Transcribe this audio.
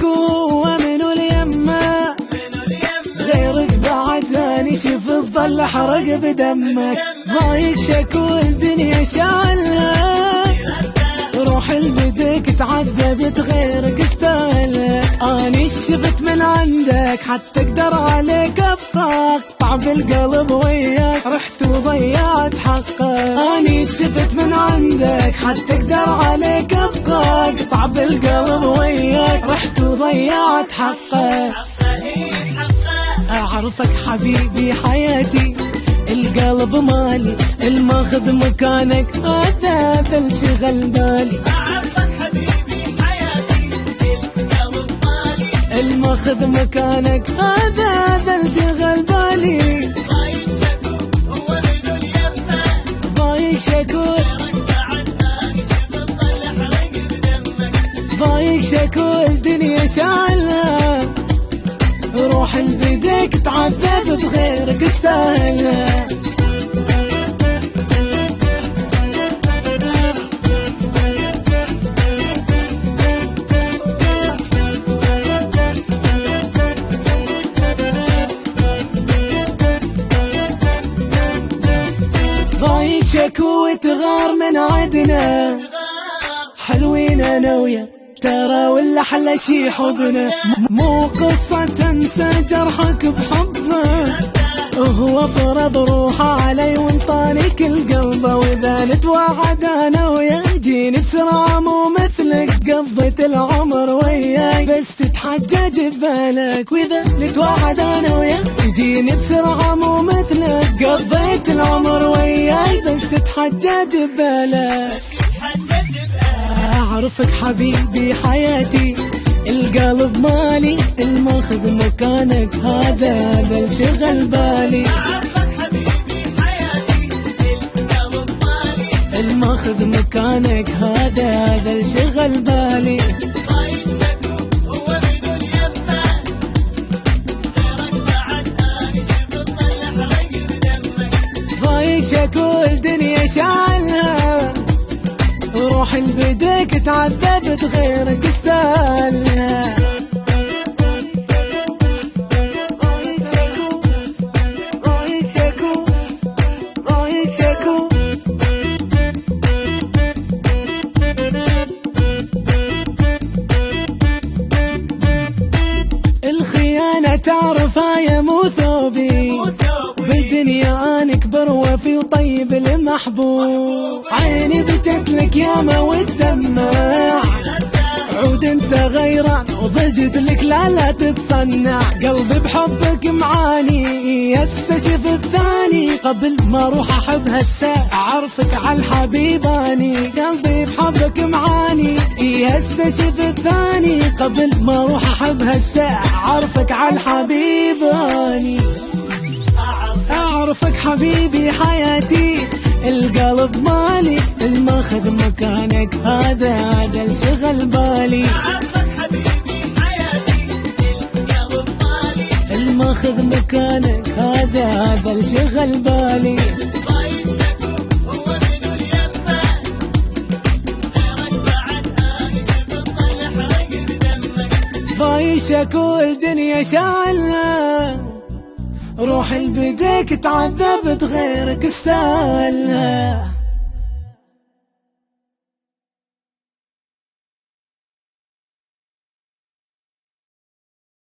شكو ومنو اليمه غيرك بعد ثاني شوف الظل حرق بدمك ضايق شكو الدنيا شالها روح البدك تعذبت غيرك استاهلها اني شفت من عندك حتى اقدر عليك ابقى طعب القلب وياك رحت وضيعت حقك اني شفت من عندك حتى اقدر عليك ابقى طعب القلب وياك رحت وضيعت حقك اعرفك حبيبي حياتي القلب مالي الماخذ مكانك هذا الشغل بالي أعرفك حبيبي حياتي القلب مالي الماخذ مكانك هذا الشغل بالي ضايق شكو هو بدون يمه ضايق شكو غيرك بعد ثاني شوف الظل حرق بدمك ضايق شكو الدنيا شالها روح البدك تعذبت غيرك استاهلها ضايق شكو تغار من عدنا حلوين انا ويا ترى ولا احلى شي حبنا مو قصة تنسى جرحك بحبه هو فرض روحه علي وانطاني كل قلبه واذا نتوعد انا ويا جيني بسرعة مو مثلك قضيت العمر وياي بس تتحجج ببالك واذا نتوعد انا ويا جيني بسرعة مو مثلك قضيت العمر وياي بس تتحجج ببالك أعرفك حبيبي حياتي القلب مالي الماخذ مكانك هذا الشغل بالي أعرفك حبيبي حياتي القلب مالي الماخذ مكانك هذا الشغل بالي ضايق شكو هو بدون يمه غيرك بعد ثاني شوف الظل حرق بدمك ضايق شكو الدنيا شالها روح البدك تعذبت غيرك استاهلها الخيانة تعرفها يا مو ثوبي بالدنيا انا اكبر وفي وطيب المحبوب عيني بجت لك ياما والدمع عود انت غيران وضجت لك لا تتصنع قلبي بحبك معاني هسه شف الثاني قبل ما اروح احب هسه اعرفك عالحبيباني قلبي بحبك معاني هسه شف الثاني قبل ما اروح احب هسه اعرفك عالحبيباني أعرفك حبيبي حياتي القلب مالي الماخذ مكانك هذا الشغل بالي أعرفك حبيبي حياتي القلب مالي الماخذ مكانك هذا الشغل بالي ضايق شكو هو بدون يمه غيرك بعد ثاني شوف الظل حرق بدمك ضايق شكو الدنيا شالها روح البدك تعذبت غيرك استاهلها